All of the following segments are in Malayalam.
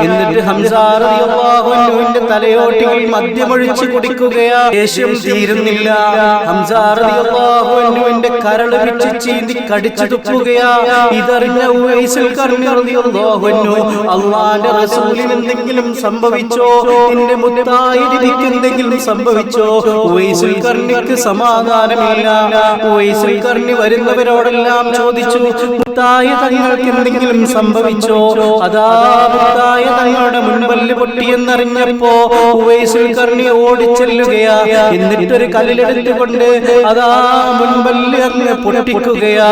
എന്നിട്ട് ഹംസ റളിയല്ലാഹു അൻഹുവിന്റെ തലയോട്ടിയിൽ മദ്യമൊഴിച്ച് കുടിക്കുകയാ. ദേഷ്യം തീരുന്നില്ല. ഹംസ റളിയല്ലാഹു അൻഹുവിന്റെ കരൾ പിച്ച് ചീന്തി കടിച്ചു തുപ്പുകയാ. ഇതറിഞ്ഞ ഉവൈസുൽ ഖർനി റളിയല്ലാഹു അൻഹു, അല്ലാഹുവിന്റെ റസൂലിന് എന്തെങ്കിലും സംഭവിച്ചോ, നിന്റെ മുത്തായ നബിക്ക് എന്തെങ്കിലും സംഭവിച്ചോ? ഉവൈസുൽ ഖർനിക്ക് സമാധാനമില്ല. ഉവൈസുൽ ഖർനി വരുന്നവരോടെല്ലാം ചോദിച്ചു, മുത്തായ തങ്ങൾക്ക് എന്തെങ്കിലും സംഭവിച്ചോ? അതാ മുത്തായ തങ്ങളുടെ മുൻപല്ല് പൊട്ടിയെന്നറിഞ്ഞപ്പോ ഉവൈസുൽ ഖർനി ഓടിച്ചെല്ലുകയാ. എന്നിട്ടൊരു കല്ലെടുത്തുകൊണ്ട് അതാ മുൻപല്ല് അങ്ങ് പൊട്ടിക്കുകയാ.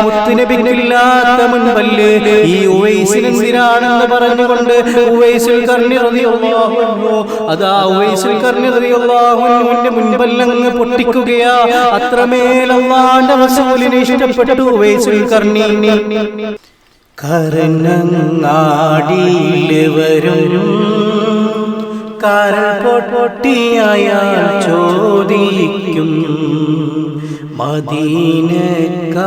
മുത്തുനബിക്കില്ലാത്ത മുൻപല്ല് ഈ ഉവൈസിന് എന്തിനാണെന്ന് പറഞ്ഞുകൊണ്ട് ഉവൈസുൽ ഖർനി റളിയല്ലാഹു അൻഹു അതാ ഉവൈസുൽ ഖർനി റളിയല്ലാഹു അൻഹുവിന്റെ മുൻപല്ലങ്ങ് പൊട്ടിക്കുകയാ. അത്രമേൽ അല്ലാഹുവിന്റെ റസൂലിനെ ഇഷ്ടപ്പെട്ടു ഉവൈസുൽ ഖർനി. കരനങ്ങാടിയിൽ വരും കരൾ പൊട്ടിയായാൽ ചോദിക്കും, മദീനക്കാരുണ്ടോ,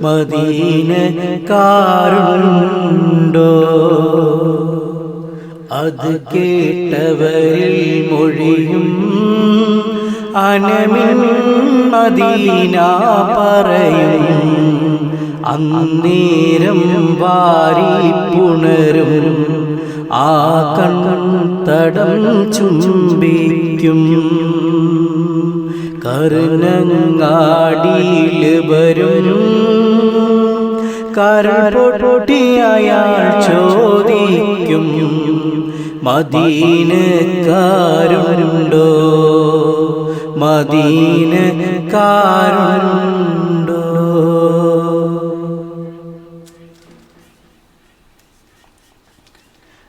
മദീനക്കാരുണ്ടോ? അത് കേട്ടവരിൽ മൊഴിയും അനമിൻ മദീന പറയും. അന്നേരം വാരി പുണരും ആ കൺതടം ചുംബിക്കും. കരനങ്ങാടിയിൽ വരും കരൾ പൊട്ടിയായാൽ ചോദിക്കും, മദീനക്കാരുണ്ടോ, മദീനക്കാരുണ്ടോ?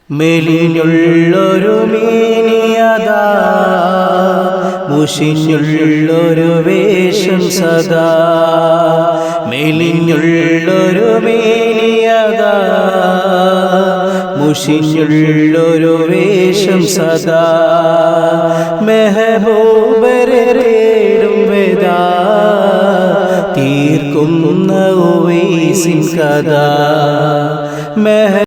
മെലിഞ്ഞുള്ളൊരു മേനിയതാ, മുഷിഞ്ഞുള്ളൊരു വേഷം സദാ. മെലിഞ്ഞുള്ളൊരു മേനിയതാ, മുഷിഞ്ഞുള്ളൊരു വേഷം സദാ. മെഹബൂബരെ തേടും വേദാ, തീർക്കുന്ന ഉവൈസിൻ കഥ.